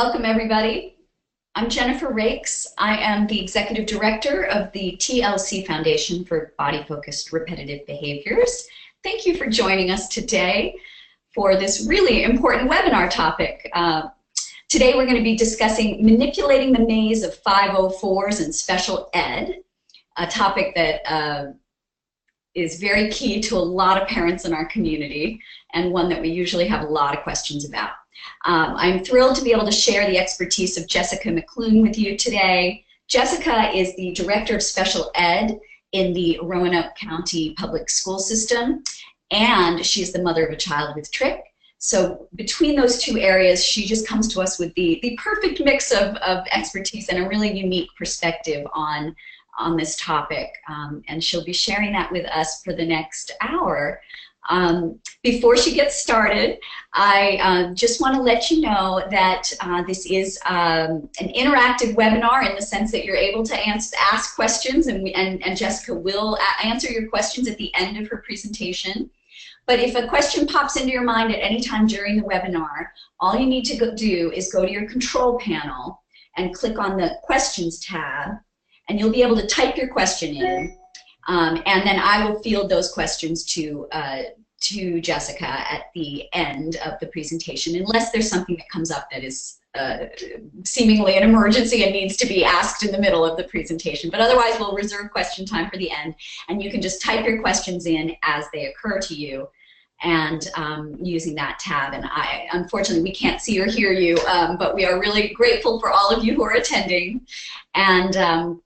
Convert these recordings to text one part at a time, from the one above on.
Welcome, everybody. I'm Jennifer Rakes. I am the Executive Director of the TLC Foundation for Body-Focused Repetitive Behaviors. Thank you for joining us today for this really important webinar topic. Today we're going to be discussing manipulating the maze of 504s in special ed, a topic that is very key to a lot of parents in our community and one that we usually have a lot of questions about. I'm thrilled to be able to share the expertise of Jessica McClung with you today. Jessica is the Director of Special Ed in the Roanoke County Public School System, and she's the mother of a child with trich. So between those two areas, she just comes to us with the perfect mix of expertise and a really unique perspective on this topic, and she'll be sharing that with us for the next hour. Before she gets started, I just want to let you know that this is an interactive webinar in the sense that you're able to ask questions, and Jessica will answer your questions at the end of her presentation. But if a question pops into your mind at any time during the webinar, all you need to do is go to your control panel and click on the Questions tab, and you'll be able to type your question in, and then I will field those questions to Jessica at the end of the presentation, unless there's something that comes up that is seemingly an emergency and needs to be asked in the middle of the presentation. But otherwise, we'll reserve question time for the end, and you can just type your questions in as they occur to you, and using that tab. And unfortunately, we can't see or hear you, but we are really grateful for all of you who are attending. And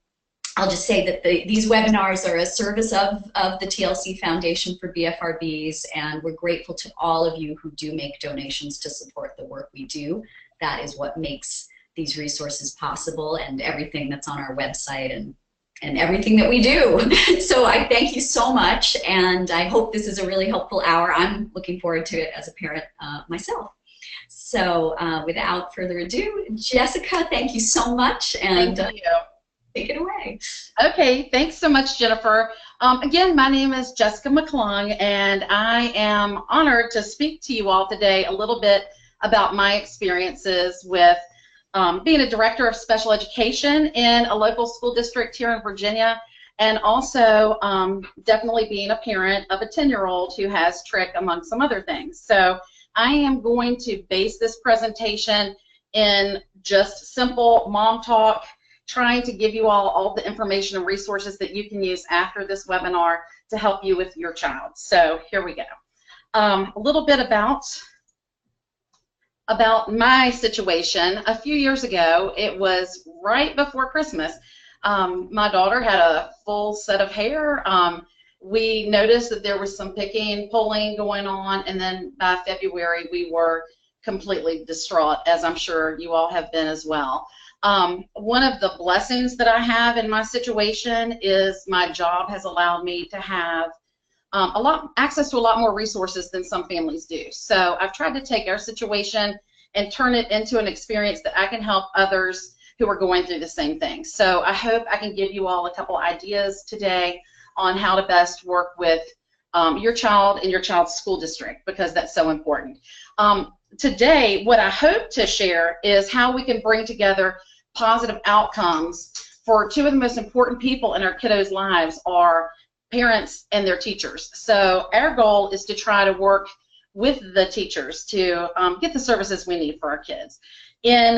I'll just say that these webinars are a service of the TLC Foundation for BFRBs, and we're grateful to all of you who do make donations to support the work we do. That is what makes these resources possible, and everything that's on our website and everything that we do. So I thank you so much, and I hope this is a really helpful hour. I'm looking forward to it as a parent myself. So without further ado, Jessica, thank you so much. And thank you. Take it away. Okay, thanks so much, Jennifer. Again, my name is Jessica McClung, and I am honored to speak to you all today a little bit about my experiences with being a director of special education in a local school district here in Virginia, and also definitely being a parent of a 10-year-old who has trich, among some other things. So I am going to base this presentation in just simple mom talk, trying to give you all the information and resources that you can use after this webinar to help you with your child. So here we go. A little bit about my situation. A few years ago, it was right before Christmas. My daughter had a full set of hair. We noticed that there was some picking, pulling going on, and then by February we were completely distraught, as I'm sure you all have been as well. One of the blessings that I have in my situation is my job has allowed me to have access to a lot more resources than some families do. So I've tried to take our situation and turn it into an experience that I can help others who are going through the same thing. So I hope I can give you all a couple ideas today on how to best work with your child in your child's school district, because that's so important. Today, what I hope to share is how we can bring together positive outcomes for two of the most important people in our kiddos' lives, are parents and their teachers. So our goal is to try to work with the teachers to get the services we need for our kids. In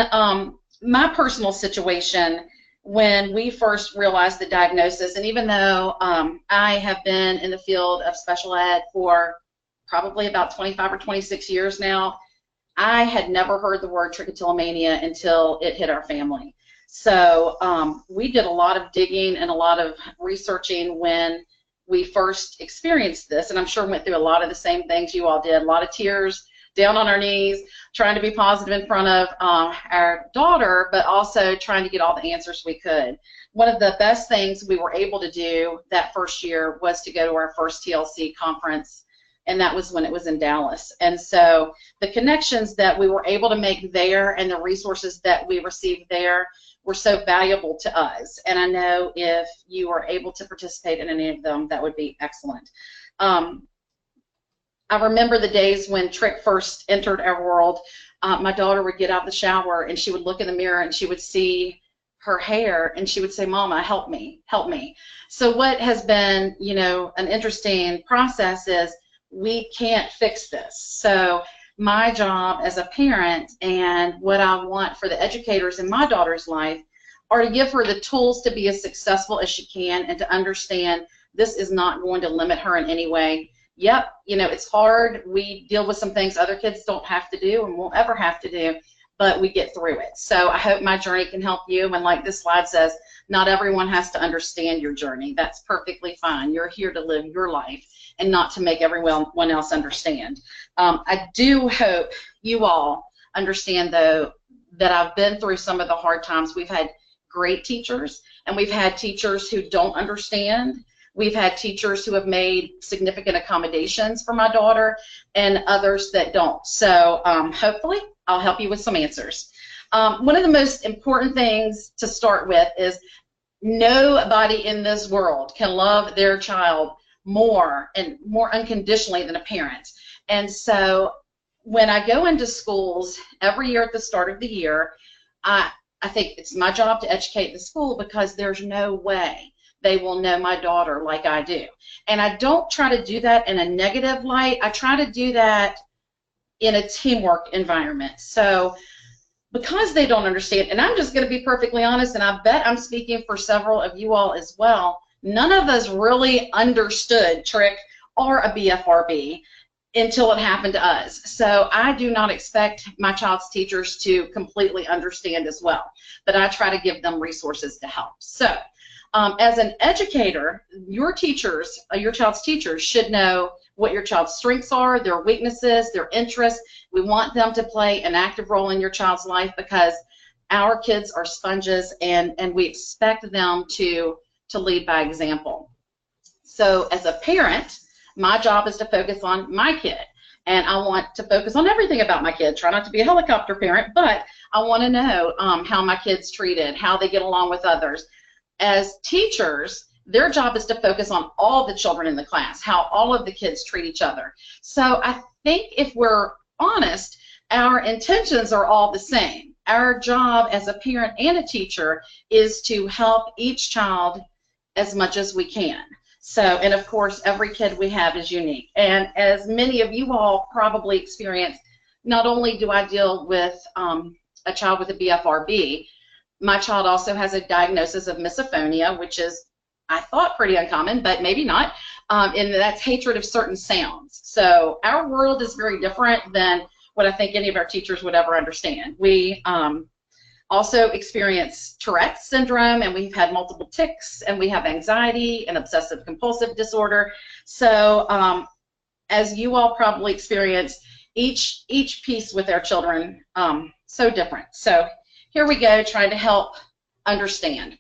my personal situation, when we first realized the diagnosis, and even though I have been in the field of special ed for probably about 25 or 26 years now, I had never heard the word trichotillomania until it hit our family. So we did a lot of digging and a lot of researching when we first experienced this, and I'm sure went through a lot of the same things you all did, a lot of tears, down on our knees, trying to be positive in front of our daughter, but also trying to get all the answers we could. One of the best things we were able to do that first year was to go to our first TLC conference, and that was when it was in Dallas. And so the connections that we were able to make there and the resources that we received there were so valuable to us. And I know if you were able to participate in any of them, that would be excellent. I remember the days when trich first entered our world. my daughter would get out of the shower and she would look in the mirror and she would see her hair and she would say, "Mama, help me, help me." So what has been, you know, an interesting process is we can't fix this. So my job as a parent and what I want for the educators in my daughter's life are to give her the tools to be as successful as she can and to understand this is not going to limit her in any way. Yep, you know, it's hard. We deal with some things other kids don't have to do and won't ever have to do, but we get through it. So I hope my journey can help you. And like this slide says, not everyone has to understand your journey. That's perfectly fine. You're here to live your life and not to make everyone else understand. I do hope you all understand, though, that I've been through some of the hard times. We've had great teachers, and we've had teachers who don't understand. We've had teachers who have made significant accommodations for my daughter and others that don't. So hopefully I'll help you with some answers. One of the most important things to start with is nobody in this world can love their child more and more unconditionally than a parent. And so when I go into schools every year at the start of the year, I think it's my job to educate the school because there's no way they will know my daughter like I do. And I don't try to do that in a negative light. I try to do that in a teamwork environment. So because they don't understand, and I'm just going to be perfectly honest, and I bet I'm speaking for several of you all as well, none of us really understood TRIC or a BFRB until it happened to us. So I do not expect my child's teachers to completely understand as well, but I try to give them resources to help. So as an educator, your teachers, your child's teachers should know what your child's strengths are, their weaknesses, their interests. We want them to play an active role in your child's life because our kids are sponges, and we expect them to lead by example. So as a parent, my job is to focus on my kid, and I want to focus on everything about my kid. Try not to be a helicopter parent, but I want to know how my kid's treated, how they get along with others. As teachers, their job is to focus on all the children in the class, how all of the kids treat each other. So I think if we're honest, our intentions are all the same. Our job as a parent and a teacher is to help each child as much as we can. So, and of course, every kid we have is unique. And as many of you all probably experience, not only do I deal with a child with a BFRB, my child also has a diagnosis of misophonia, which is, I thought, pretty uncommon, but maybe not, and that's hatred of certain sounds. So our world is very different than what I think any of our teachers would ever understand. We also experience Tourette's syndrome, and we've had multiple tics, and we have anxiety and obsessive compulsive disorder. So as you all probably experience, each piece with our children, so different. So here we go, trying to help understand.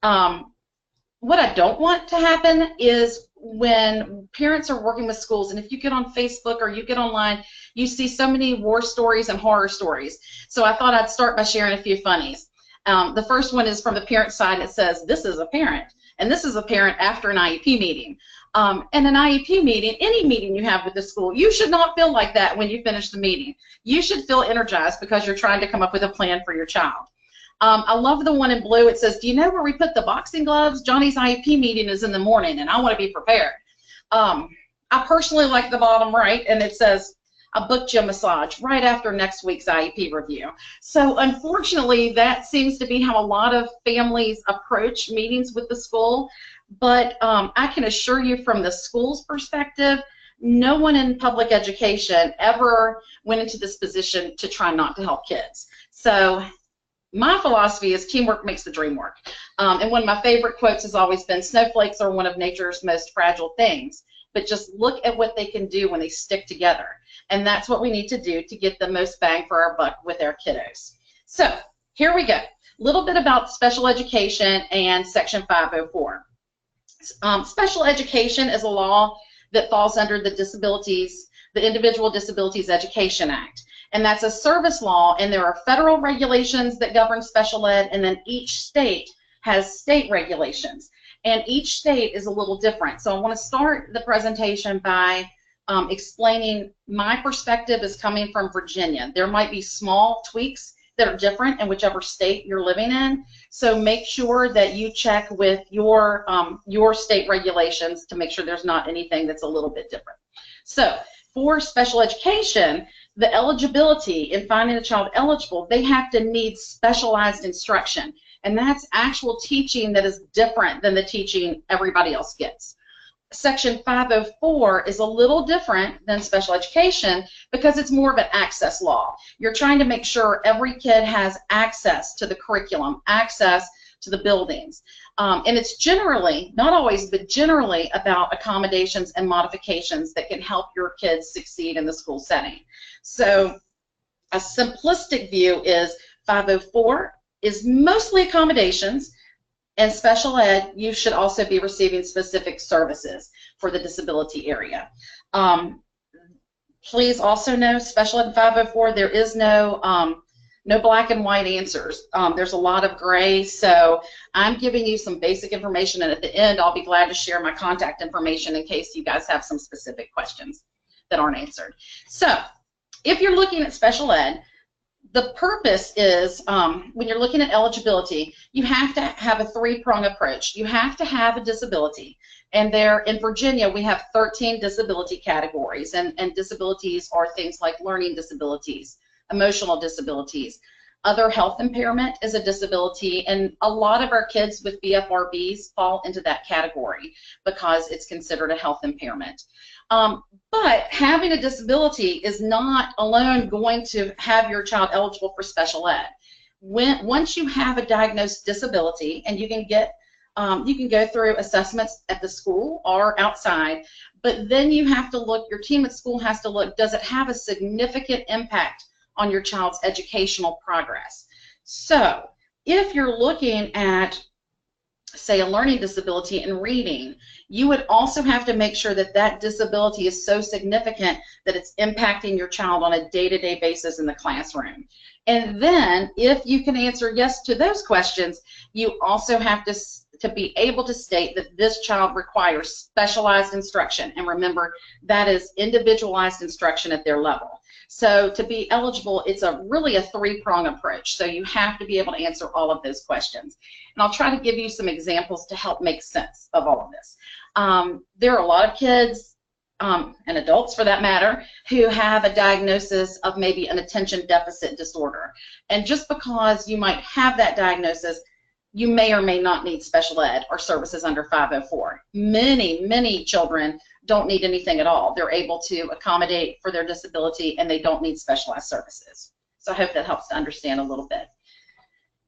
What I don't want to happen is when parents are working with schools, and if you get on Facebook or you get online, you see so many war stories and horror stories. So I thought I'd start by sharing a few funnies. The first one is from the parent side. It says, "This is a parent," and this is a parent after an IEP meeting. And an IEP meeting, any meeting you have with the school, you should not feel like that when you finish the meeting. You should feel energized because you're trying to come up with a plan for your child. I love the one in blue. It says, "Do you know where we put the boxing gloves? Johnny's IEP meeting is in the morning, and I want to be prepared." I personally like the bottom right, and it says, "I booked you a massage right after next week's IEP review." So unfortunately, that seems to be how a lot of families approach meetings with the school. But I can assure you from the school's perspective, no one in public education ever went into this position to try not to help kids. So my philosophy is teamwork makes the dream work. And one of my favorite quotes has always been, "Snowflakes are one of nature's most fragile things, but just look at what they can do when they stick together." And that's what we need to do to get the most bang for our buck with our kiddos. So here we go. A little bit about special education and Section 504. Special education is a law that falls under the Individual Disabilities Education Act. And that's a service law, and there are federal regulations that govern special ed, and then each state has state regulations. And each state is a little different. So I want to start the presentation by explaining my perspective is coming from Virginia. There might be small tweaks that are different in whichever state you're living in, so make sure that you check with your state regulations to make sure there's not anything that's a little bit different. So for special education, the eligibility in finding a child eligible, they have to need specialized instruction, and that's actual teaching that is different than the teaching everybody else gets. Section 504 is a little different than special education because it's more of an access law. You're trying to make sure every kid has access to the curriculum, access to the buildings. And it's generally, not always, but generally about accommodations and modifications that can help your kids succeed in the school setting. So a simplistic view is 504 is mostly accommodations, and special ed, you should also be receiving specific services for the disability area. Please also know, special ed 504, there is no black and white answers. There's a lot of gray, so I'm giving you some basic information, and at the end I'll be glad to share my contact information in case you guys have some specific questions that aren't answered. So if you're looking at special ed, the purpose is, when you're looking at eligibility, you have to have a three-prong approach. You have to have a disability, and there in Virginia we have 13 disability categories, and disabilities are things like learning disabilities, emotional disabilities. Other health impairment is a disability, and a lot of our kids with BFRBs fall into that category because it's considered a health impairment. But having a disability is not alone going to have your child eligible for special ed. Once you have a diagnosed disability, and you can go through assessments at the school or outside, but then you have to look, your team at school has to look, does it have a significant impact on your child's educational progress? So if you're looking at, say, a learning disability in reading, you would also have to make sure that that disability is so significant that it's impacting your child on a day-to-day basis in the classroom. And then if you can answer yes to those questions, you also have to be able to state that this child requires specialized instruction. And remember, that is individualized instruction at their level. So to be eligible, it's really a three-prong approach. So you have to be able to answer all of those questions. And I'll try to give you some examples to help make sense of all of this. There are a lot of kids, and adults for that matter, who have a diagnosis of maybe an attention deficit disorder. And just because you might have that diagnosis, you may or may not need special ed or services under 504. Many children don't need anything at all. They're able to accommodate for their disability, and they don't need specialized services. So I hope that helps to understand a little bit.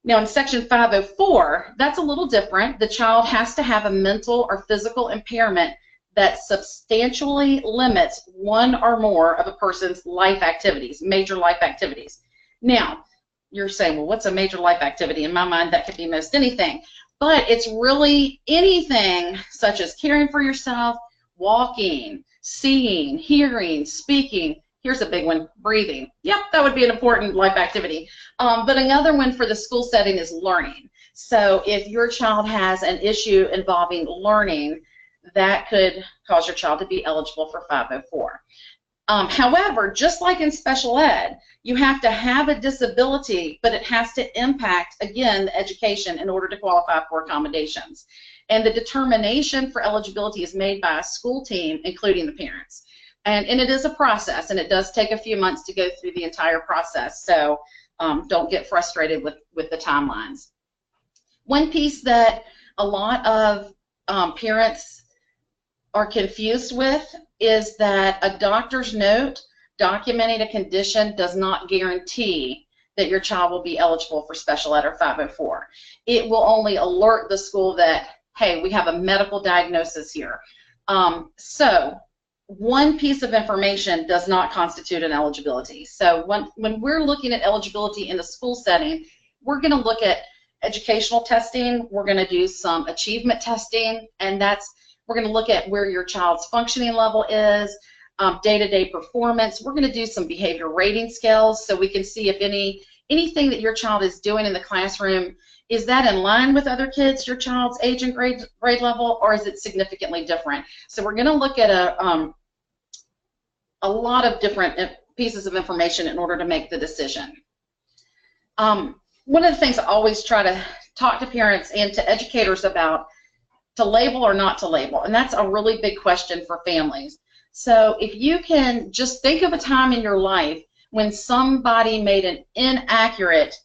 Now in section 504, that's a little different. The child has to have a mental or physical impairment that substantially limits one or more of a person's life activities, major life activities. Now, you're saying, well, what's a major life activity? In my mind, that could be most anything. But it's really anything such as caring for yourself, walking, seeing, hearing, speaking. Here's a big one, breathing. Yep, that would be an important life activity. But another one for the school setting is learning. So if your child has an issue involving learning, that could cause your child to be eligible for 504. However, just like in special ed, you have to have a disability, but it has to impact, again, the education in order to qualify for accommodations. And the determination for eligibility is made by a school team, including the parents. And it is a process, and it does take a few months to go through the entire process, so don't get frustrated with the timelines. One piece that a lot of parents are confused with is that a doctor's note documenting a condition does not guarantee that your child will be eligible for special ed or 504. It will only alert the school that, hey, we have a medical diagnosis here. So one piece of information does not constitute an eligibility. So when we're looking at eligibility in the school setting, we're going to look at educational testing, we're going to do some achievement testing, and we're going to look at where your child's functioning level is, day-to-day performance. We're going to do some behavior rating scales so we can see if anything that your child is doing in the classroom, is that in line with other kids, your child's age and grade level, or is it significantly different? So we're going to look at a lot of different pieces of information in order to make the decision. One of the things I always try to talk to parents and to educators about, to label or not to label, and that's a really big question for families. So if you can just think of a time in your life when somebody made an inaccurate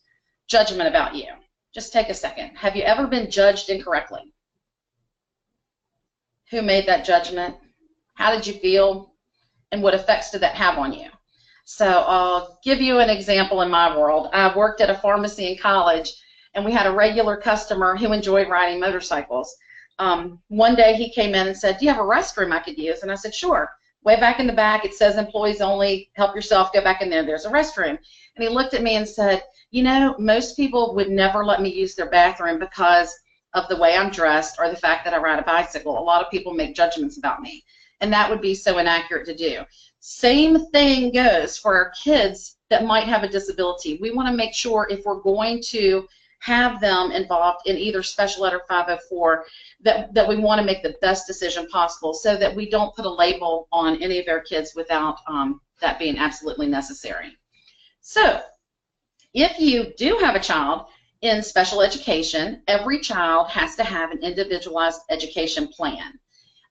judgment about you. Just take a second. Have you ever been judged incorrectly? Who made that judgment? How did you feel? And what effects did that have on you? So I'll give you an example in my world. I worked at a pharmacy in college, and we had a regular customer who enjoyed riding motorcycles. One day he came in and said, "Do you have a restroom I could use?" And I said, "Sure. Way back in the back, it says employees only. Help yourself. Go back in there. There's a restroom." And he looked at me and said, "You know, most people would never let me use their bathroom because of the way I'm dressed or the fact that I ride a bicycle. A lot of people make judgments about me." And that would be so inaccurate to do. Same thing goes for our kids that might have a disability. We want to make sure if we're going to have them involved in either special ed or 504 that we want to make the best decision possible so that we don't put a label on any of our kids without that being absolutely necessary. So if you do have a child in special education, every child has to have an individualized education plan.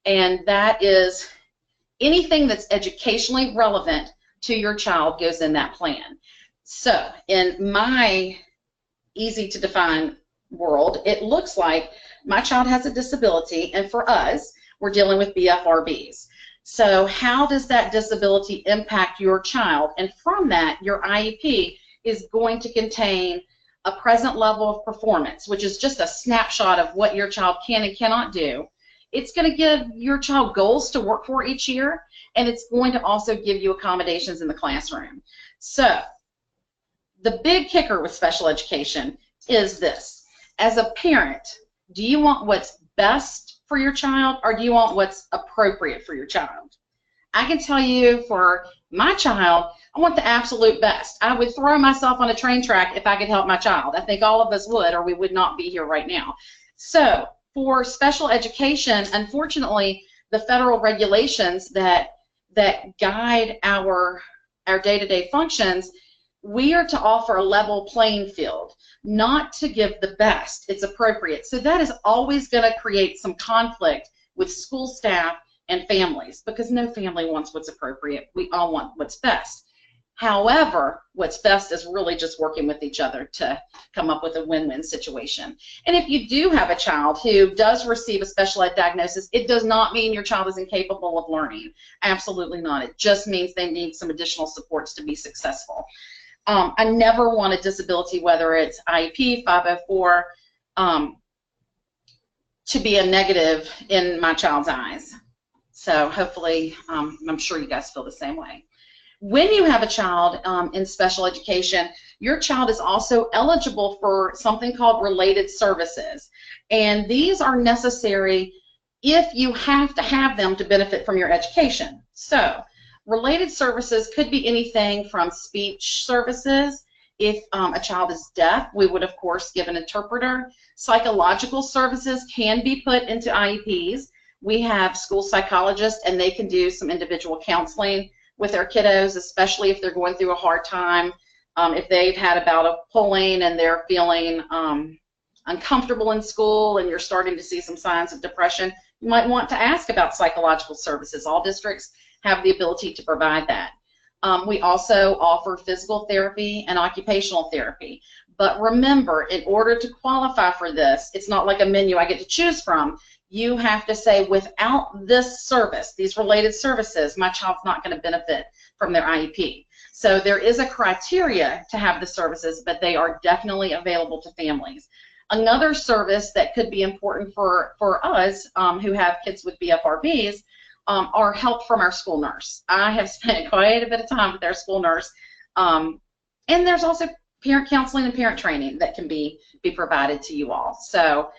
And that is anything that's educationally relevant to your child goes in that plan. So in my easy to define world, it looks like my child has a disability, and for us, we're dealing with BFRBs. So how does that disability impact your child? And from that, your IEP is going to contain a present level of performance, which is just a snapshot of what your child can and cannot do. It's going to give your child goals to work for each year, and it's going to also give you accommodations in the classroom. So the big kicker with special education is this. As a parent, do you want what's best for your child, or do you want what's appropriate for your child? I can tell you for my child, I want the absolute best. I would throw myself on a train track if I could help my child. I think all of us would, or we would not be here right now. So for special education, unfortunately, the federal regulations that guide our day-to-day functions, we are to offer a level playing field, not to give the best. It's appropriate. So that is always going to create some conflict with school staff and families, because no family wants what's appropriate. We all want what's best. However, what's best is really just working with each other to come up with a win-win situation. And if you do have a child who does receive a special ed diagnosis, it does not mean your child is incapable of learning. Absolutely not. It just means they need some additional supports to be successful. I never want a disability, whether it's IEP, 504, to be a negative in my child's eyes. So hopefully, I'm sure you guys feel the same way. When you have a child in special education, your child is also eligible for something called related services. And these are necessary if you have to have them to benefit from your education. So related services could be anything from speech services. If a child is deaf, we would, of course, give an interpreter. Psychological services can be put into IEPs. We have school psychologists, and they can do some individual counseling with their kiddos, especially if they're going through a hard time. If they've had a bout of pulling and they're feeling uncomfortable in school and you're starting to see some signs of depression, you might want to ask about psychological services. All districts have the ability to provide that. We also offer physical therapy and occupational therapy. But remember, in order to qualify for this, it's not like a menu I get to choose from. You have to say, without this service, these related services, my child's not going to benefit from their IEP. So there is a criteria to have the services, but they are definitely available to families. Another service that could be important for us who have kids with BFRBs are help from our school nurse. I have spent quite a bit of time with our school nurse. And there's also parent counseling and parent training that can be provided to you all. So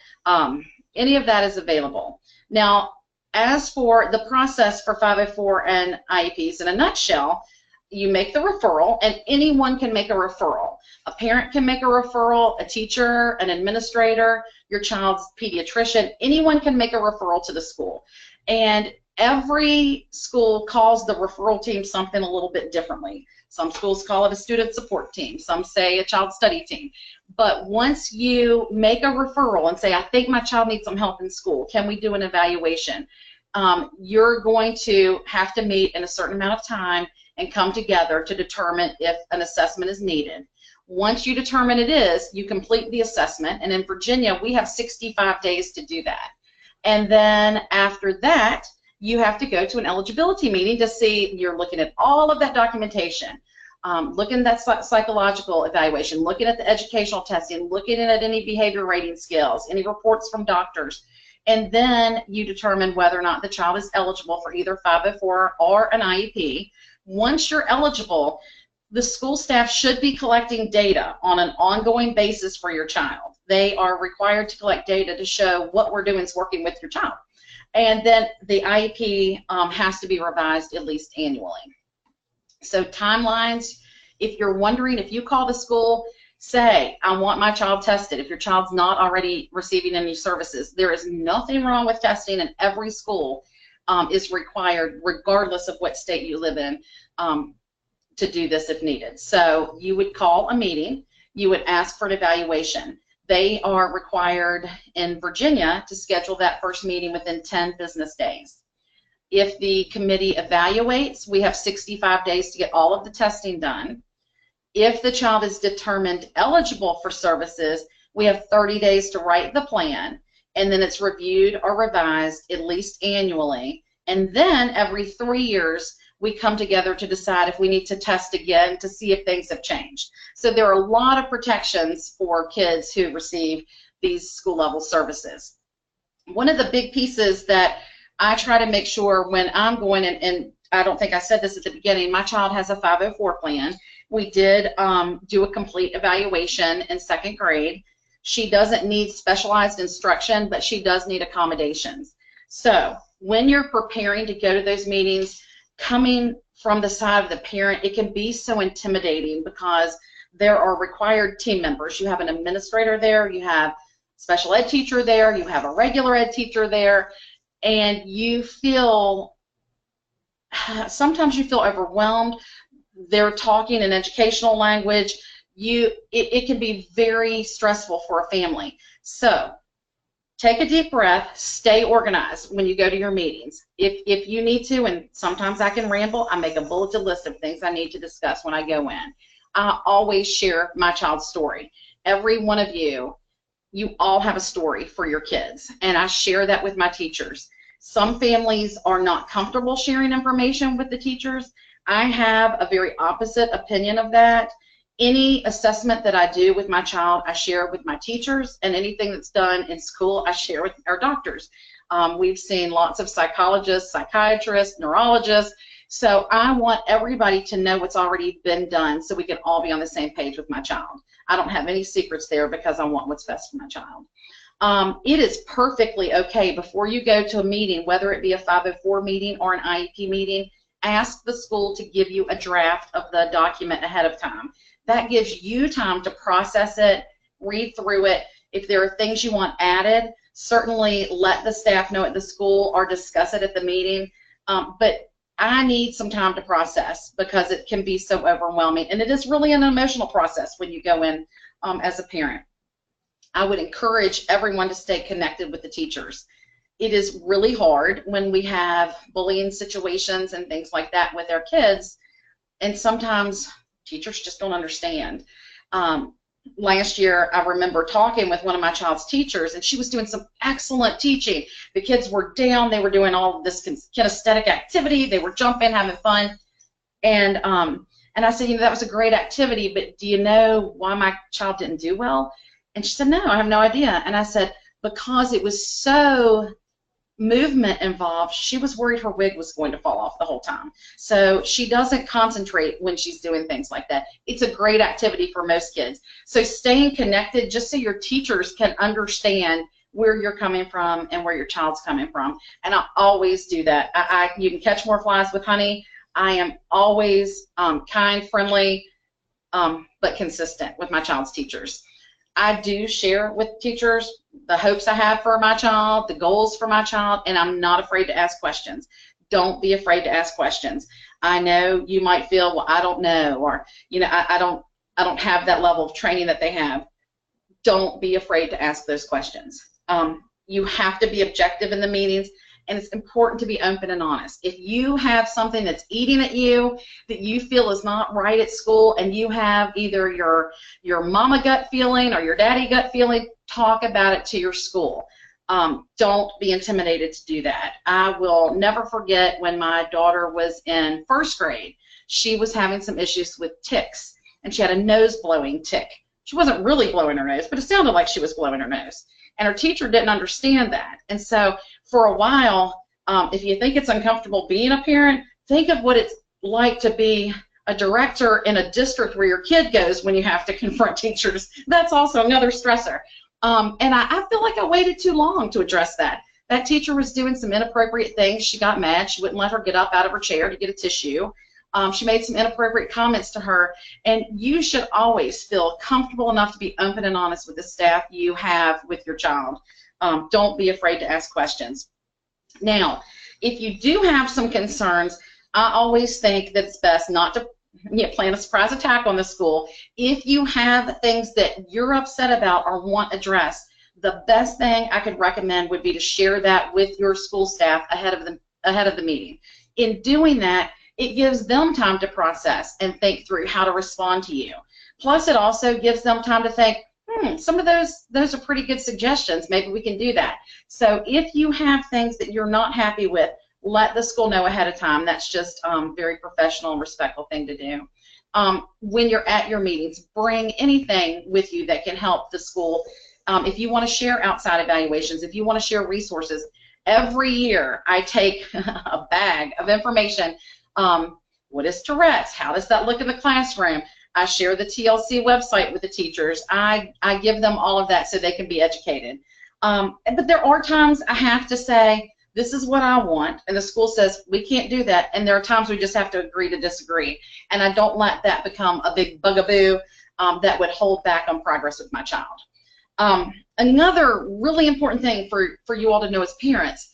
any of that is available. Now, as for the process for 504 and IEPs, in a nutshell, you make the referral, and anyone can make a referral. A parent can make a referral, a teacher, an administrator, your child's pediatrician, anyone can make a referral to the school. And Every school calls the referral team something a little bit differently. Some schools call it a student support team. Some say a child study team. But once you make a referral and say, I think my child needs some help in school, can we do an evaluation? You're going to have to meet in a certain amount of time and come together to determine if an assessment is needed. Once you determine it is, you complete the assessment, and in Virginia, we have 65 days to do that. And then after that, you have to go to an eligibility meeting to see, you're looking at all of that documentation, looking at that psychological evaluation, looking at the educational testing, looking at any behavior rating scales, any reports from doctors, and then you determine whether or not the child is eligible for either 504 or an IEP. Once you're eligible, the school staff should be collecting data on an ongoing basis for your child. They are required to collect data to show what we're doing is working with your child. And then the IEP has to be revised at least annually. So timelines, if you're wondering, if you call the school, say, I want my child tested. If your child's not already receiving any services, there is nothing wrong with testing, and every school is required, regardless of what state you live in, to do this if needed. So you would call a meeting, you would ask for an evaluation. They are required in Virginia to schedule that first meeting within 10 business days. If the committee evaluates, we have 65 days to get all of the testing done. If the child is determined eligible for services, we have 30 days to write the plan, and then it's reviewed or revised at least annually. And then every 3 years, we come together to decide if we need to test again to see if things have changed. So there are a lot of protections for kids who receive these school-level services. One of the big pieces that I try to make sure when I'm going, and I don't think I said this at the beginning, my child has a 504 plan. We did do a complete evaluation in 2nd grade. She doesn't need specialized instruction, but she does need accommodations. So when you're preparing to go to those meetings, coming from the side of the parent, it can be so intimidating because there are required team members. You have an administrator there, you have special ed teacher there, you have a regular ed teacher there, and you feel, sometimes you feel overwhelmed. They're talking in educational language. It can be very stressful for a family. So take a deep breath, stay organized when you go to your meetings. If you need to, and sometimes I can ramble, I make a bulleted list of things I need to discuss when I go in. I always share my child's story. Every one of you all have a story for your kids, and I share that with my teachers. Some families are not comfortable sharing information with the teachers. I have a very opposite opinion of that. Any assessment that I do with my child, I share with my teachers, and anything that's done in school, I share with our doctors. We've seen lots of psychologists, psychiatrists, neurologists, so I want everybody to know what's already been done so we can all be on the same page with my child. I don't have any secrets there because I want what's best for my child. It is perfectly okay before you go to a meeting, whether it be a 504 meeting or an IEP meeting, ask the school to give you a draft of the document ahead of time. That gives you time to process it, read through it. If there are things you want added, certainly let the staff know at the school or discuss it at the meeting. But I need some time to process because it can be so overwhelming. And it is really an emotional process when you go in as a parent. I would encourage everyone to stay connected with the teachers. It is really hard when we have bullying situations and things like that with our kids, and sometimes teachers just don't understand. Last year, I remember talking with one of my child's teachers, and she was doing some excellent teaching. The kids were down, they were doing all of this kinesthetic activity, they were jumping, having fun, and I said, that was a great activity, but do you know why my child didn't do well? And she said, no, I have no idea. And I said, because it was so movement involved, she was worried her wig was going to fall off the whole time. So she doesn't concentrate when she's doing things like that. It's a great activity for most kids. So staying connected just so your teachers can understand where you're coming from and where your child's coming from. And I always do that. You can catch more flies with honey. I am always kind, friendly, but consistent with my child's teachers. I do share with teachers the hopes I have for my child, the goals for my child, and I'm not afraid to ask questions. Don't be afraid to ask questions. I know you might feel, well, I don't know, or I don't have that level of training that they have. Don't be afraid to ask those questions. You have to be objective in the meetings, and it's important to be open and honest. If you have something that's eating at you that you feel is not right at school, and you have either your mama gut feeling or your daddy gut feeling, talk about it to your school. Don't be intimidated to do that. I will never forget when my daughter was in first grade. She was having some issues with tics, and she had a nose blowing tic. She wasn't really blowing her nose, but it sounded like she was blowing her nose. And her teacher didn't understand that. And so for a while, if you think it's uncomfortable being a parent, think of what it's like to be a director in a district where your kid goes when you have to confront teachers. That's also another stressor. And I feel like I waited too long to address that. That teacher was doing some inappropriate things. She got mad. She wouldn't let her get up out of her chair to get a tissue. She made some inappropriate comments to her, and you should always feel comfortable enough to be open and honest with the staff you have with your child. Don't be afraid to ask questions. Now, if you do have some concerns, I always think that it's best not to plan a surprise attack on the school. If you have things that you're upset about or want addressed, the best thing I could recommend would be to share that with your school staff ahead of the meeting. In doing that, it gives them time to process and think through how to respond to you. Plus, it also gives them time to think, some of those are pretty good suggestions. Maybe we can do that. So if you have things that you're not happy with, let the school know ahead of time. That's just a very professional and respectful thing to do. When you're at your meetings, bring anything with you that can help the school. If you want to share outside evaluations, if you want to share resources, every year I take a bag of information. What is Tourette's? How does that look in the classroom? I share the TLC website with the teachers. I give them all of that so they can be educated. But there are times I have to say, this is what I want, and the school says, we can't do that, and there are times we just have to agree to disagree, and I don't let that become a big bugaboo that would hold back on progress with my child. Another really important thing for you all to know as parents,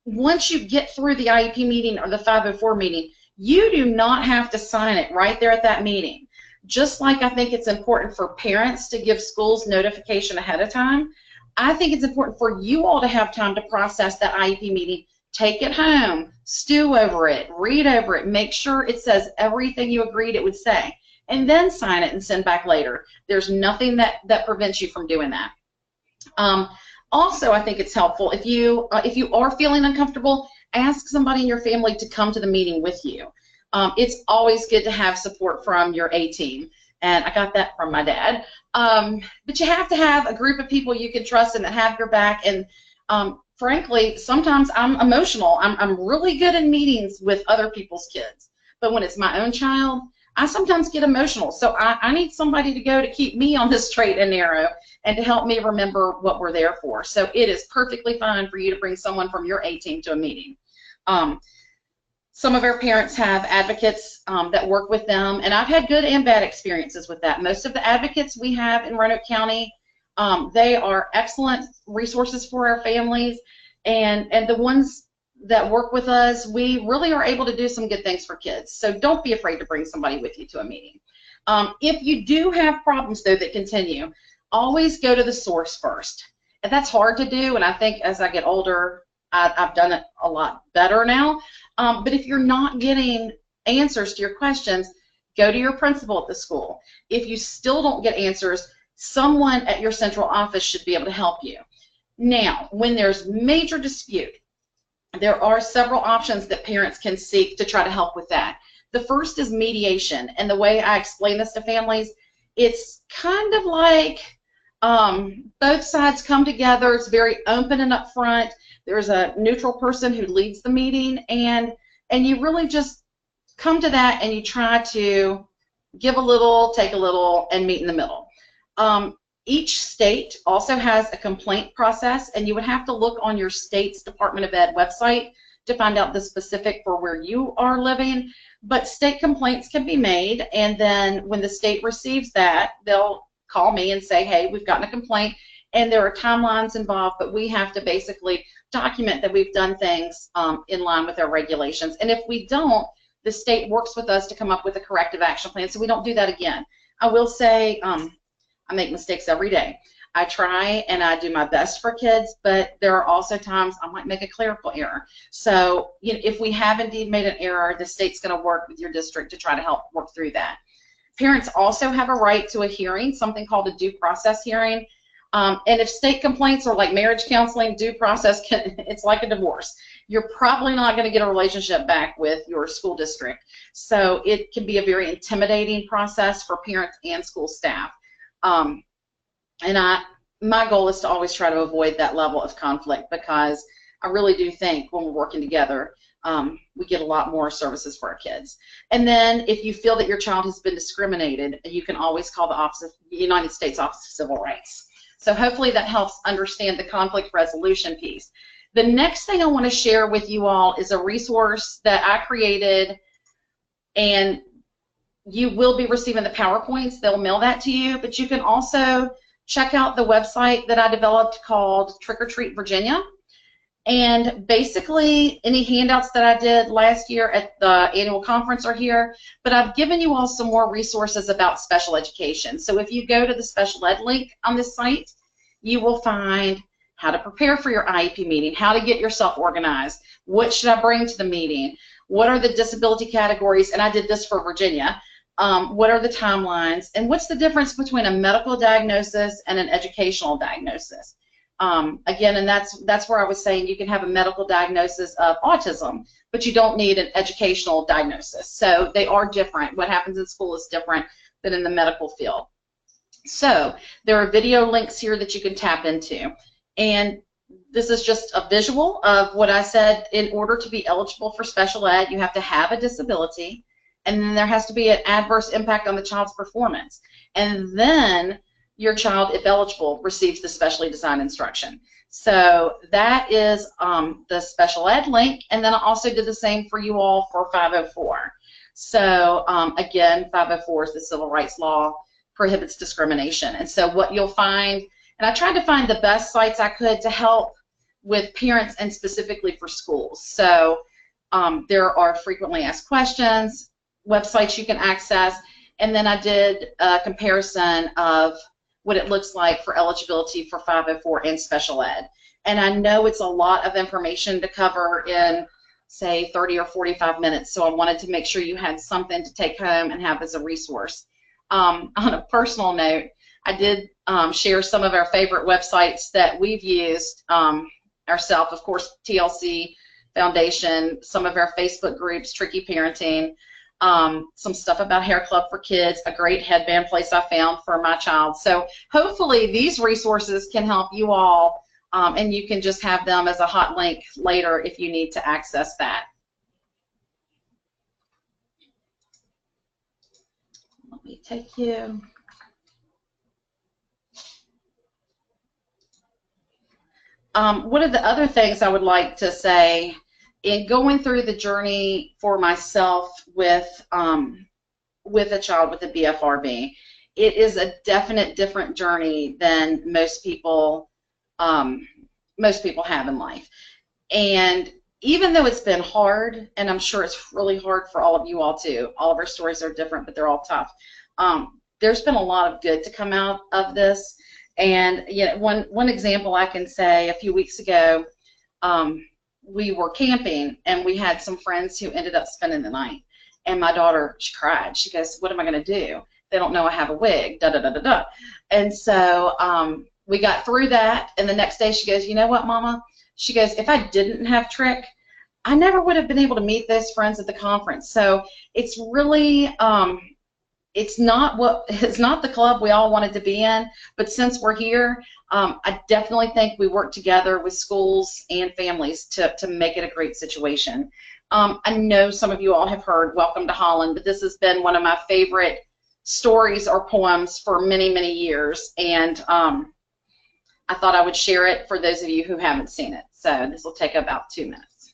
once you get through the IEP meeting or the 504 meeting, you do not have to sign it right there at that meeting. Just like I think it's important for parents to give schools notification ahead of time, I think it's important for you all to have time to process that IEP meeting, take it home, stew over it, read over it, make sure it says everything you agreed it would say, and then sign it and send back later. There's nothing that prevents you from doing that. Also, I think it's helpful if you are feeling uncomfortable, ask somebody in your family to come to the meeting with you. It's always good to have support from your A-team, and I got that from my dad. But you have to have a group of people you can trust and that have your back. And frankly, sometimes I'm emotional. I'm really good in meetings with other people's kids, but when it's my own child, I sometimes get emotional. So I need somebody to go to keep me on the straight and narrow and to help me remember what we're there for. So it is perfectly fine for you to bring someone from your A-team to a meeting. Some of our parents have advocates that work with them, and I've had good and bad experiences with that. Most of the advocates we have in Roanoke County, they are excellent resources for our families, and the ones that work with us, we really are able to do some good things for kids. So don't be afraid to bring somebody with you to a meeting. If you do have problems, though, that continue, always go to the source first. And that's hard to do, and I think as I get older, I've done it a lot better now. But if you're not getting answers to your questions, go to your principal at the school. If you still don't get answers, someone at your central office should be able to help you. Now, when there's major dispute, there are several options that parents can seek to try to help with that. The first is mediation, and the way I explain this to families, it's kind of like both sides come together. It's very open and upfront. There's a neutral person who leads the meeting, and you really just come to that and you try to give a little, take a little, and meet in the middle. Each state also has a complaint process, and you would have to look on your state's Department of Ed website to find out the specific for where you are living. But state complaints can be made, and then when the state receives that, they'll call me and say, hey, we've gotten a complaint, and there are timelines involved, but we have to basically document that we've done things in line with our regulations. And if we don't, the state works with us to come up with a corrective action plan so we don't do that again. I will say I make mistakes every day. I try and I do my best for kids, but there are also times I might make a clerical error. So if we have indeed made an error, the state's going to work with your district to try to help work through that. Parents also have a right to a hearing, something called a due process hearing. And if state complaints are like marriage counseling, due process, it's like a divorce. You're probably not going to get a relationship back with your school district. So it can be a very intimidating process for parents and school staff. My goal is to always try to avoid that level of conflict, because I really do think when we're working together, we get a lot more services for our kids. And then if you feel that your child has been discriminated, you can always call the United States Office of Civil Rights. So hopefully that helps understand the conflict resolution piece. The next thing I want to share with you all is a resource that I created, and you will be receiving the PowerPoints. They'll mail that to you, but you can also check out the website that I developed called Trick or Treat Virginia. And basically, any handouts that I did last year at the annual conference are here, but I've given you all some more resources about special education. So if you go to the special ed link on this site, you will find how to prepare for your IEP meeting, how to get yourself organized, what should I bring to the meeting, what are the disability categories, and I did this for Virginia. What are the timelines, and what's the difference between a medical diagnosis and an educational diagnosis? Again, and that's where I was saying you can have a medical diagnosis of autism, but you don't need an educational diagnosis. So they are different. What happens in school is different than in the medical field. So there are video links here that you can tap into. And this is just a visual of what I said. In order to be eligible for special ed, you have to have a disability, and then there has to be an adverse impact on the child's performance. And then your child, if eligible, receives the specially designed instruction. So that is the special ed link, and then I also did the same for you all for 504. So again, 504 is the civil rights law, prohibits discrimination. And so what you'll find, and I tried to find the best sites I could to help with parents and specifically for schools. So there are frequently asked questions, websites you can access, and then I did a comparison of what it looks like for eligibility for 504 and special ed. And I know it's a lot of information to cover in, say, 30 or 45 minutes, so I wanted to make sure you had something to take home and have as a resource. On a personal note, I did share some of our favorite websites that we've used ourselves, of course, TLC Foundation, some of our Facebook groups, Tricky Parenting, some stuff about Hair Club for Kids, a great headband place I found for my child. So hopefully these resources can help you all, and you can just have them as a hot link later if you need to access that. Let me take you. One of the other things I would like to say, in going through the journey for myself with a child with a BFRB, it is a definite different journey than most people have in life. And even though it's been hard, and I'm sure it's really hard for all of you all too, all of our stories are different, but they're all tough. There's been a lot of good to come out of this. And one example I can say, a few weeks ago, we were camping, and we had some friends who ended up spending the night. And my daughter, she cried. She goes, "What am I going to do? They don't know I have a wig, da-da-da-da-da." And so we got through that, and the next day she goes, "You know what, Mama?" She goes, "If I didn't have Trick, I never would have been able to meet those friends at the conference." So it's really, it's not the club we all wanted to be in, but since we're here, I definitely think we work together with schools and families to make it a great situation. I know some of you all have heard Welcome to Holland, but this has been one of my favorite stories or poems for many, many years, and I thought I would share it for those of you who haven't seen it. So this will take about 2 minutes.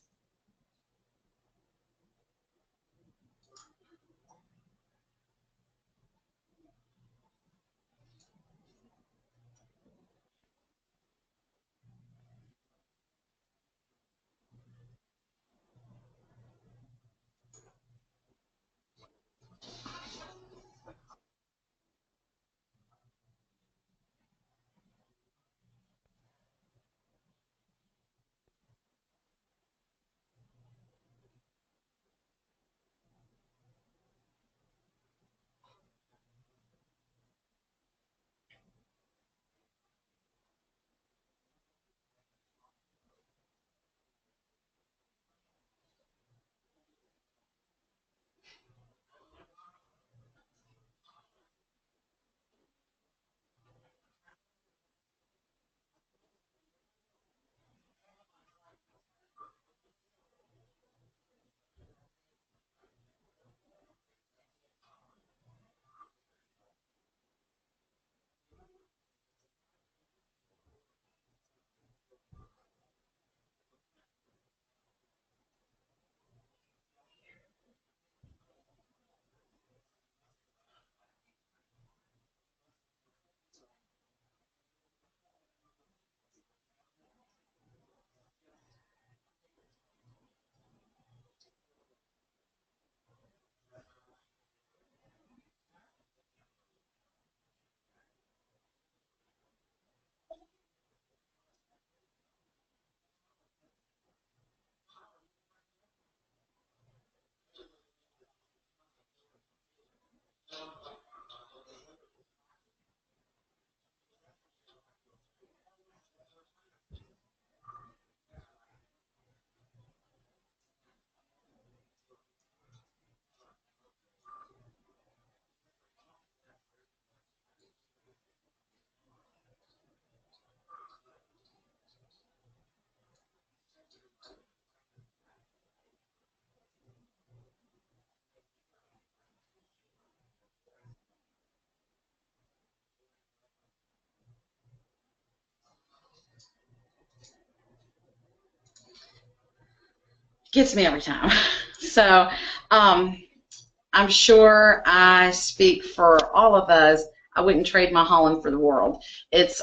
gets me every time. So I'm sure I speak for all of us. I wouldn't trade my Holland for the world. It's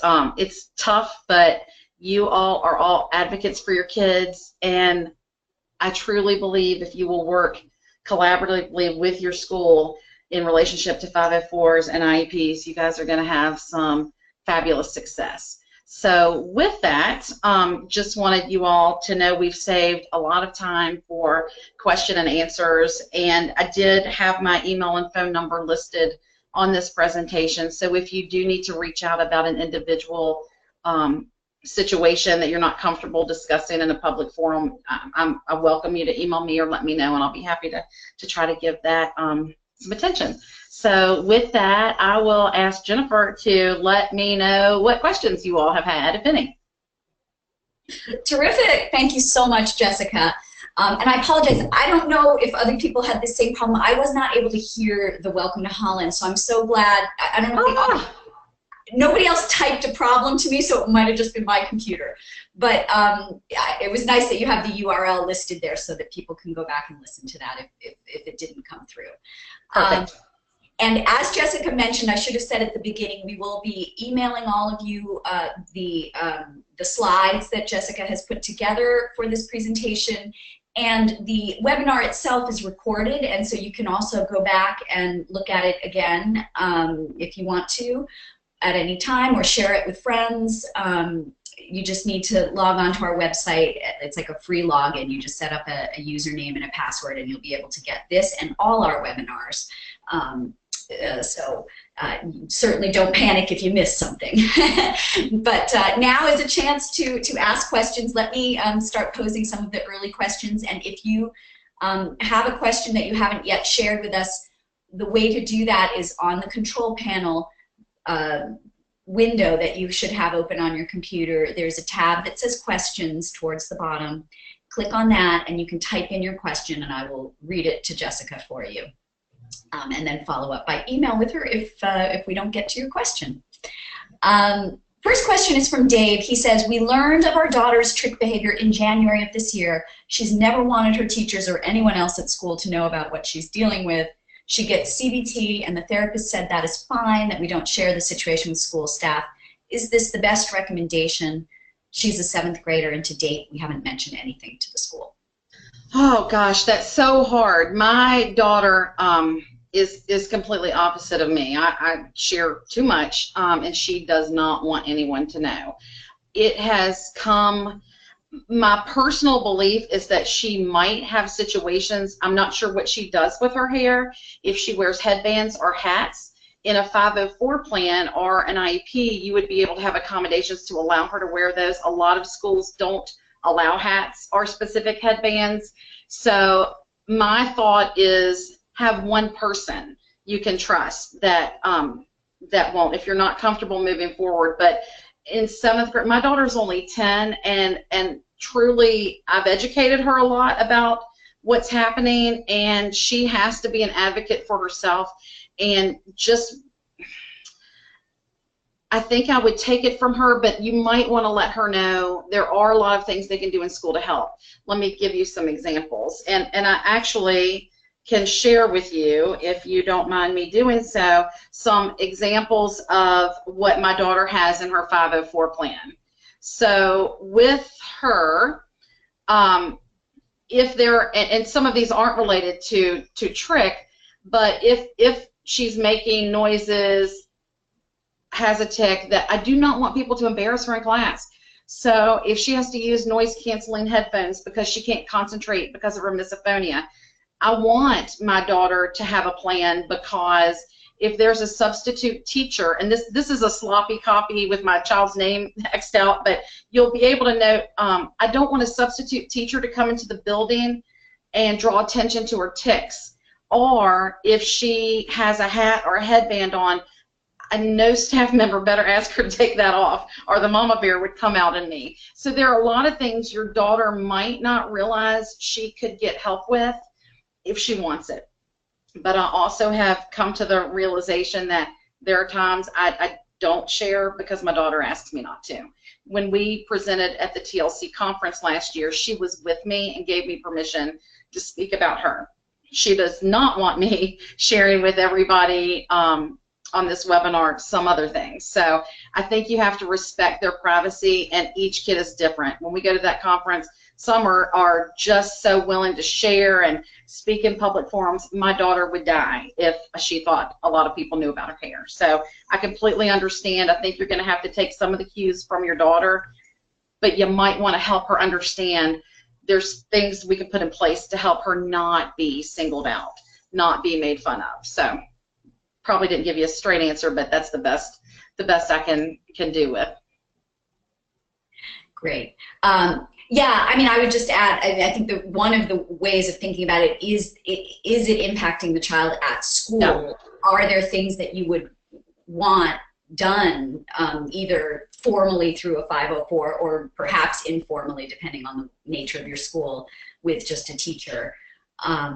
tough, but you all are all advocates for your kids, and I truly believe if you will work collaboratively with your school in relationship to 504s and IEPs, you guys are going to have some fabulous success. So with that, just wanted you all to know we've saved a lot of time for question and answers, and I did have my email and phone number listed on this presentation. So if you do need to reach out about an individual situation that you're not comfortable discussing in a public forum, I welcome you to email me or let me know, and I'll be happy to try to give that some attention. So with that, I will ask Jennifer to let me know what questions you all have had, if any. Terrific. Thank you so much, Jessica. And I apologize. I don't know if other people had the same problem. I was not able to hear the welcome to Holland, so I'm so glad. I don't know if nobody else typed a problem to me, so it might have just been my computer. But it was nice that you have the URL listed there so that people can go back and listen to that if it didn't come through. Perfect. And as Jessica mentioned, I should have said at the beginning, we will be emailing all of you the slides that Jessica has put together for this presentation. And the webinar itself is recorded, and so you can also go back and look at it again if you want to at any time, or share it with friends. You just need to log on to our website. It's like a free login. You just set up a username and a password, and you'll be able to get this and all our webinars. Certainly don't panic if you miss something. But now is a chance to ask questions. Let me start posing some of the early questions. And if you have a question that you haven't yet shared with us, the way to do that is on the control panel window that you should have open on your computer. There's a tab that says questions towards the bottom. Click on that and you can type in your question, and I will read it to Jessica for you. And then follow up by email with her if we don't get to your question. First question is from Dave. He says, we learned of our daughter's trick behavior in January of this year. She's never wanted her teachers or anyone else at school to know about what she's dealing with. She gets CBT, and the therapist said that is fine, that we don't share the situation with school staff. Is this the best recommendation? She's a 7th grader, and to date, we haven't mentioned anything to the school. Oh gosh, that's so hard. My daughter is completely opposite of me. I share too much, and she does not want anyone to know. It has come, my personal belief is that she might have situations, I'm not sure what she does with her hair, if she wears headbands or hats. In a 504 plan or an IEP, you would be able to have accommodations to allow her to wear those. A lot of schools don't allow hats or specific headbands. So my thought is have one person you can trust that that won't, if you're not comfortable moving forward. But in 7th grade, my daughter's only 10, and truly I've educated her a lot about what's happening, and she has to be an advocate for herself. And just, I think I would take it from her, but you might want to let her know there are a lot of things they can do in school to help. Let me give you some examples. And I actually can share with you, if you don't mind me doing so, some examples of what my daughter has in her 504 plan. So with her, if there, and some of these aren't related to trick, but if she's making noises, has a tick, that I do not want people to embarrass her in class. So if she has to use noise-canceling headphones because she can't concentrate because of her misophonia, I want my daughter to have a plan, because if there's a substitute teacher, and this is a sloppy copy with my child's name X'd out, but you'll be able to note, I don't want a substitute teacher to come into the building and draw attention to her tics. Or if she has a hat or a headband on, no staff member better ask her to take that off, or the mama bear would come out in me. So there are a lot of things your daughter might not realize she could get help with if she wants it. But I also have come to the realization that there are times I don't share because my daughter asks me not to. When we presented at the TLC conference last year, she was with me and gave me permission to speak about her. She does not want me sharing with everybody on this webinar some other things. So I think you have to respect their privacy, and each kid is different. When we go to that conference, some are just so willing to share and speak in public forums. My daughter would die if she thought a lot of people knew about her hair. So I completely understand. I think you're going to have to take some of the cues from your daughter, but you might want to help her understand there's things we can put in place to help her not be singled out, not be made fun of. So probably didn't give you a straight answer, but that's the best I can do with. Great. Yeah, I mean, I would just add, I think that one of the ways of thinking about it is it impacting the child at school? No. Are there things that you would want done either formally through a 504 or perhaps informally, depending on the nature of your school, with just a teacher? I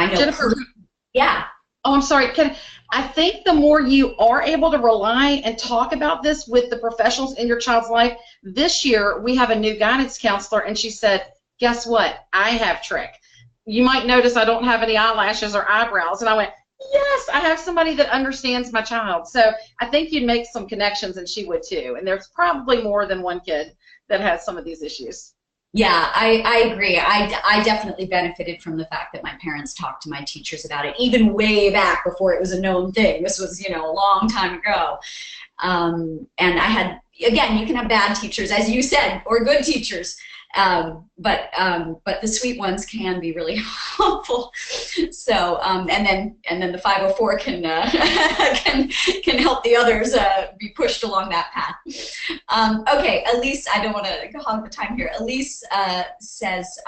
know. Jennifer, yeah. Oh, I'm sorry. I think the more you are able to rely and talk about this with the professionals in your child's life. This year, we have a new guidance counselor, and she said, guess what? I have trich. You might notice I don't have any eyelashes or eyebrows. And I went, yes, I have somebody that understands my child. So I think you'd make some connections, and she would too. And there's probably more than one kid that has some of these issues. Yeah, I agree. I definitely benefited from the fact that my parents talked to my teachers about it, even way back before it was a known thing. This was, you know, a long time ago. And I had, again, you can have bad teachers, as you said, or good teachers, but the sweet ones can be really helpful. So, and then the 504 can help the others be pushed along that path. Okay, Elise, I don't want to hog the time here. Elise says,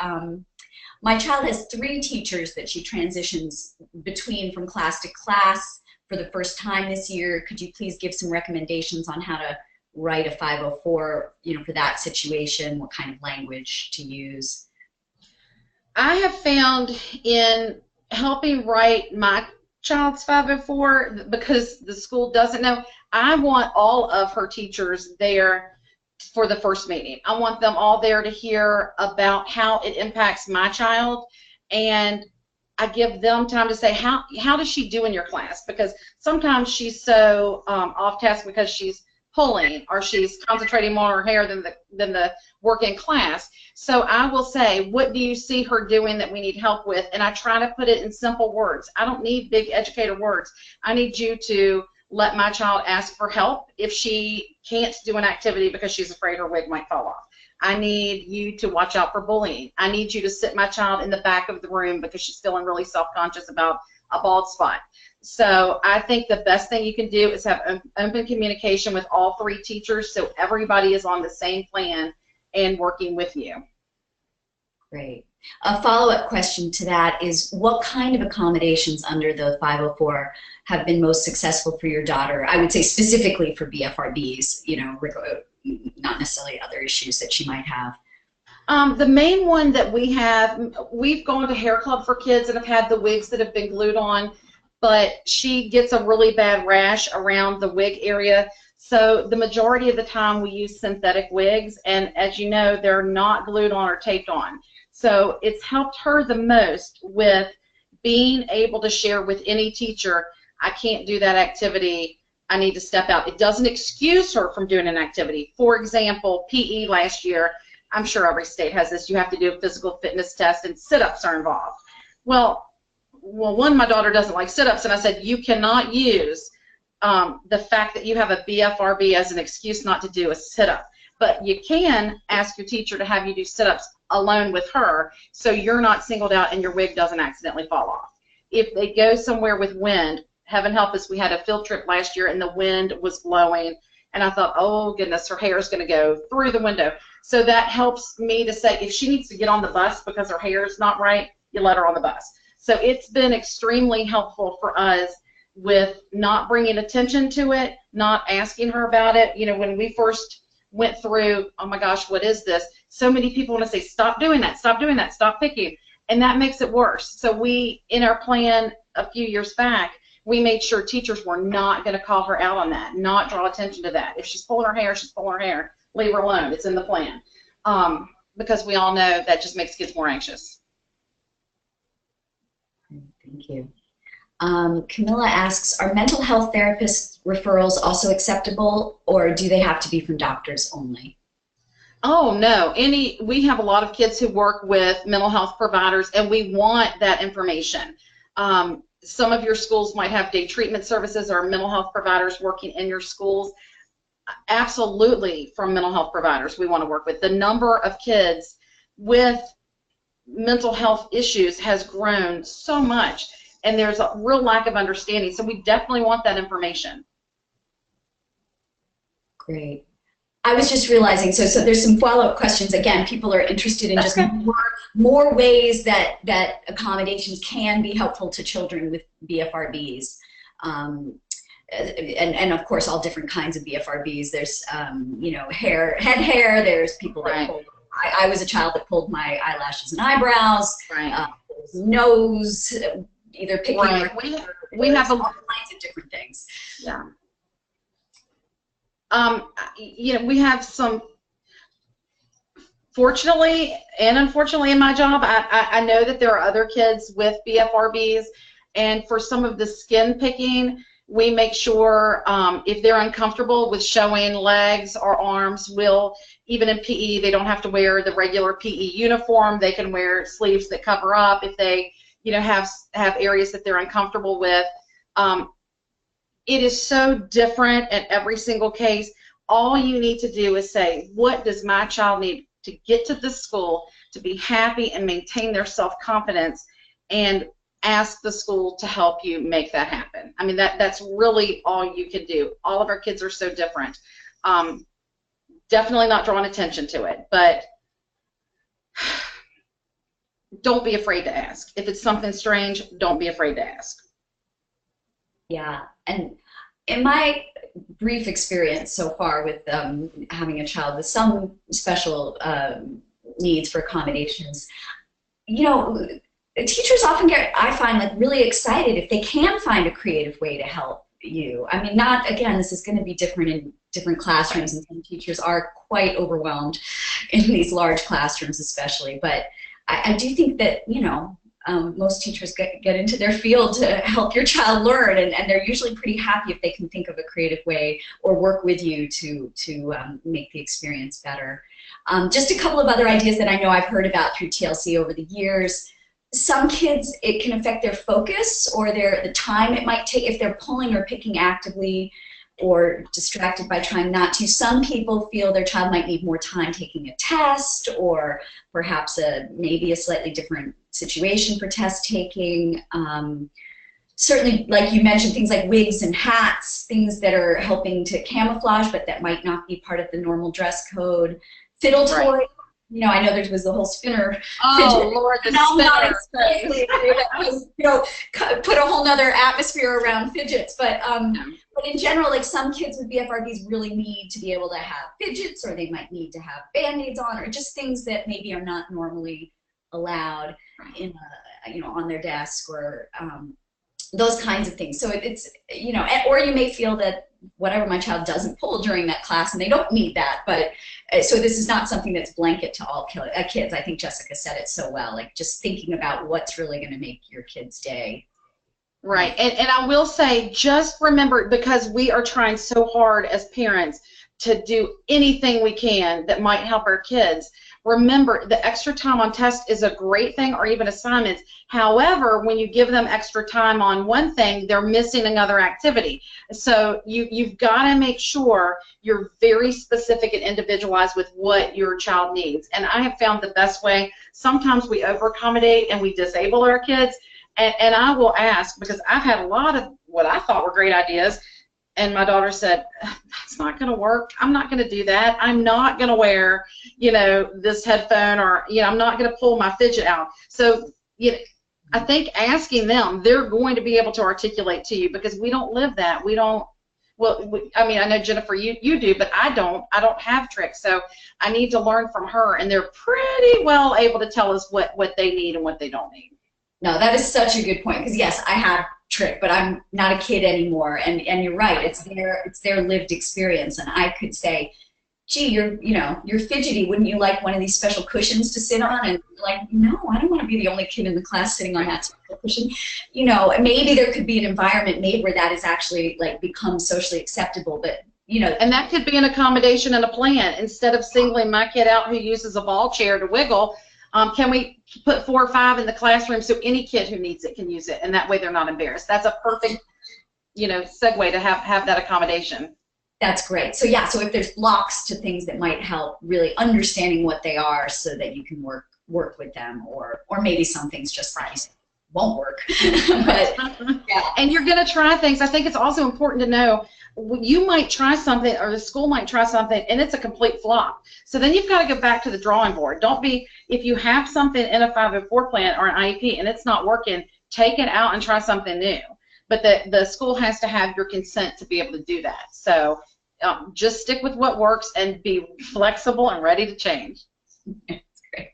my child has 3 teachers that she transitions between from class to class for the first time this year. Could you please give some recommendations on how to write a 504, you know, for that situation, what kind of language to use? I have found in helping write my child's 504, because the school doesn't know, I want all of her teachers there for the first meeting. I want them all there to hear about how it impacts my child, and I give them time to say, how does she do in your class? Because sometimes she's so off task because she's pulling, or she's concentrating more on her hair than the work in class. So I will say, what do you see her doing that we need help with? And I try to put it in simple words. I don't need big educated words. I need you to let my child ask for help if she can't do an activity because she's afraid her wig might fall off. I need you to watch out for bullying. I need you to sit my child in the back of the room because she's feeling really self-conscious about a bald spot. So I think the best thing you can do is have open communication with all 3 teachers so everybody is on the same plan and working with you. Great. A follow-up question to that is, what kind of accommodations under the 504 have been most successful for your daughter? I would say specifically for BFRBs, you know, not necessarily other issues that she might have. The main one that we have, we've gone to Hair Club for Kids and have had the wigs that have been glued on, but she gets a really bad rash around the wig area. So the majority of the time we use synthetic wigs, and as you know, they're not glued on or taped on. So it's helped her the most with being able to share with any teacher, I can't do that activity, I need to step out. It doesn't excuse her from doing an activity. For example, PE last year, I'm sure every state has this, you have to do a physical fitness test and sit-ups are involved. Well, one, my daughter doesn't like sit-ups, and I said, you cannot use the fact that you have a BFRB as an excuse not to do a sit-up. But you can ask your teacher to have you do sit-ups alone with her so you're not singled out and your wig doesn't accidentally fall off. If they go somewhere with wind, heaven help us, we had a field trip last year and the wind was blowing, and I thought, oh goodness, her hair is going to go through the window. So that helps me to say, if she needs to get on the bus because her hair is not right, you let her on the bus. So it's been extremely helpful for us with not bringing attention to it, not asking her about it. You know, when we first went through, oh my gosh, what is this? So many people want to say, stop doing that, stop picking, and that makes it worse. So we, in our plan a few years back, we made sure teachers were not going to call her out on that, not draw attention to that. If she's pulling her hair, she's pulling her hair. Leave her alone. It's in the plan. Because we all know that just makes kids more anxious. Thank you. Camilla asks, are mental health therapist referrals also acceptable, or do they have to be from doctors only? Oh, no. We have a lot of kids who work with mental health providers, and we want that information. Some of your schools might have day treatment services or mental health providers working in your schools. Absolutely, from mental health providers we want to work with. The number of kids with mental health issues has grown so much, and there's a real lack of understanding, so we definitely want that information. Great. I was just realizing, so there's some follow-up questions. Again, people are interested in just more ways that accommodations can be helpful to children with BFRBs. And of course, all different kinds of BFRBs. There's, you know, head hair. There's people that pull. I was a child that pulled my eyelashes and eyebrows. Right. Nose, either picking. Right. We have all kinds of different things. Yeah. You know, we have some. Fortunately and unfortunately, in my job, I know that there are other kids with BFRBs, and for some of the skin picking, we make sure if they're uncomfortable with showing legs or arms, even in PE, they don't have to wear the regular PE uniform. They can wear sleeves that cover up if they, you know, have areas that they're uncomfortable with. It is so different in every single case. All you need to do is say, what does my child need to get to this school to be happy and maintain their self-confidence, and ask the school to help you make that happen. I mean, that's really all you can do. All of our kids are so different. Definitely not drawing attention to it, but don't be afraid to ask. If it's something strange, don't be afraid to ask. Yeah, and in my brief experience so far with having a child with some special needs for accommodations, you know, teachers often get, I find, like really excited if they can find a creative way to help you. I mean, again, this is going to be different in different classrooms, and some teachers are quite overwhelmed in these large classrooms especially, but I do think that, you know, most teachers get into their field to help your child learn, and they're usually pretty happy if they can think of a creative way or work with you to make the experience better. Just a couple of other ideas that I know I've heard about through TLC over the years. Some kids, it can affect their focus or the time it might take if they're pulling or picking actively or distracted by trying not to. Some people feel their child might need more time taking a test, or perhaps maybe a slightly different situation for test taking. Certainly, like you mentioned, things like wigs and hats, things that are helping to camouflage but that might not be part of the normal dress code. Fiddle toys. You know, I know there was the whole spinner. Oh, Lord, the spinner. You know, put a whole nother atmosphere around fidgets. But in general, like some kids with BFRBs really need to be able to have fidgets, or they might need to have Band-Aids on, or just things that maybe are not normally allowed in you know, on their desk, or those kinds of things. So it's, you know, or you may feel that whatever my child doesn't pull during that class and they don't need that, but so this is not something that's blanket to all kids. I think Jessica said it so well, like just thinking about what's really going to make your kid's day. Right, and I will say, just remember, because we are trying so hard as parents to do anything we can that might help our kids, remember the extra time on test is a great thing, or even assignments. However, when you give them extra time on one thing, they're missing another activity. So you've got to make sure you're very specific and individualized with what your child needs. And I have found the best way, sometimes we over-accommodate and we disable our kids, and I will ask, because I've had a lot of what I thought were great ideas, and my daughter said, that's not going to work. I'm not going to do that. I'm not going to wear, you know, this headphone, or, you know, I'm not going to pull my fidget out. So, you know, I think asking them, they're going to be able to articulate to you, because we don't live that. We don't, well, I mean, I know, Jennifer, you do, but I don't have tricks. So I need to learn from her, and they're pretty well able to tell us what they need and what they don't need. No, that is such a good point, because yes, I have trick, but I'm not a kid anymore, and you're right, it's their lived experience, and I could say, gee, you're fidgety, wouldn't you like one of these special cushions to sit on? And you're like, no, I don't want to be the only kid in the class sitting on that special cushion. You know, maybe there could be an environment made where that is actually like become socially acceptable, but you know. And that could be an accommodation and a plan. Instead of singling my kid out who uses a ball chair to wiggle, can we put 4 or 5 in the classroom so any kid who needs it can use it, and that way they're not embarrassed? That's a perfect, you know, segue to have that accommodation. That's great. So yeah, so if there's blocks to things that might help, really understanding what they are so that you can work with them, or maybe some things just won't work. But yeah. And you're going to try things. I think it's also important to know you might try something, or the school might try something, and it's a complete flop. So then you've got to go back to the drawing board. Don't be, if you have something in a 504 plan or an IEP and it's not working, take it out and try something new. But the school has to have your consent to be able to do that. So just stick with what works and be flexible and ready to change. That's great.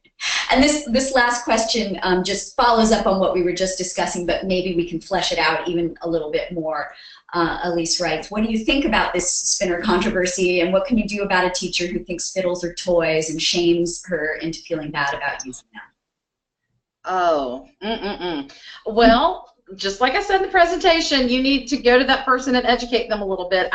And this last question just follows up on what we were just discussing, but maybe we can flesh it out even a little bit more. Elise writes, what do you think about this spinner controversy, and what can you do about a teacher who thinks fiddles are toys and shames her into feeling bad about using them? Oh, well, just like I said in the presentation, you need to go to that person and educate them a little bit.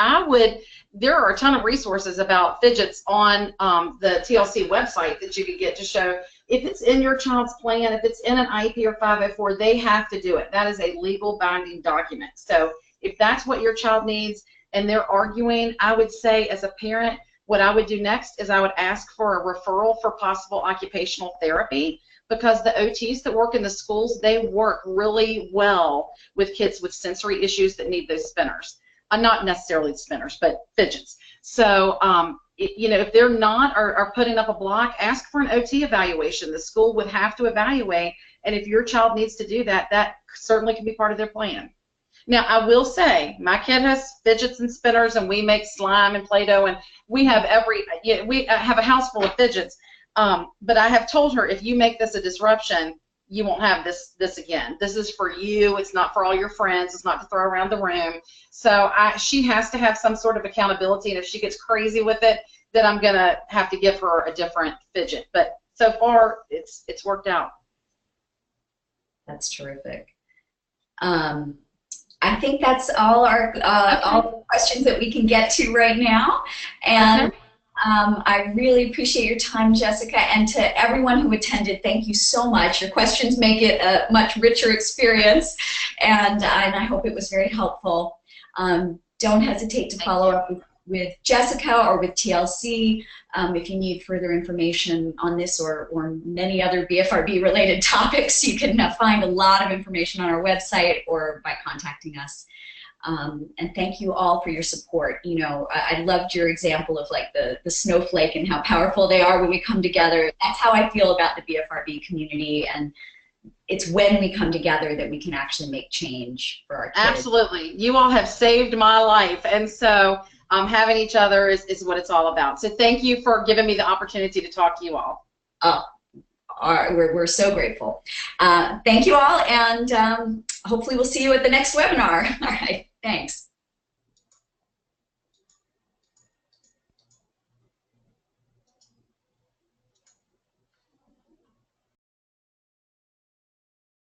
There are a ton of resources about fidgets on the TLC website that you can get to show if it's in your child's plan, if it's in an IEP or 504, they have to do it. That is a legal binding document. So if that's what your child needs and they're arguing, I would say as a parent, what I would do next is I would ask for a referral for possible occupational therapy, because the OTs that work in the schools, they work really well with kids with sensory issues that need those spinners. Not necessarily spinners, but fidgets. So, you know, if they're not or putting up a block, ask for an OT evaluation. The school would have to evaluate, and if your child needs to do that, that certainly can be part of their plan. Now, I will say, my kid has fidgets and spinners, and we make slime and Play-Doh, and we have we have a house full of fidgets. But I have told her, if you make this a disruption, you won't have this again. This is for you. It's not for all your friends. It's not to throw around the room. So she has to have some sort of accountability, and if she gets crazy with it, then I'm going to have to give her a different fidget. But so far, it's worked out. That's terrific. I think that's all all the questions that we can get to right now. And I really appreciate your time, Jessica, and to everyone who attended, thank you so much. Your questions make it a much richer experience, and I hope it was very helpful. Don't hesitate to follow up with Jessica or with TLC if you need further information on this or many other BFRB related topics. You can find a lot of information on our website or by contacting us. And thank you all for your support. You know, I loved your example of like the snowflake and how powerful they are when we come together. That's how I feel about the BFRB community, and it's when we come together that we can actually make change for our kids. Absolutely. You all have saved my life, and so having each other is what it's all about. So thank you for giving me the opportunity to talk to you all. Oh, we're so grateful. Thank you all, and hopefully we'll see you at the next webinar. All right, thanks.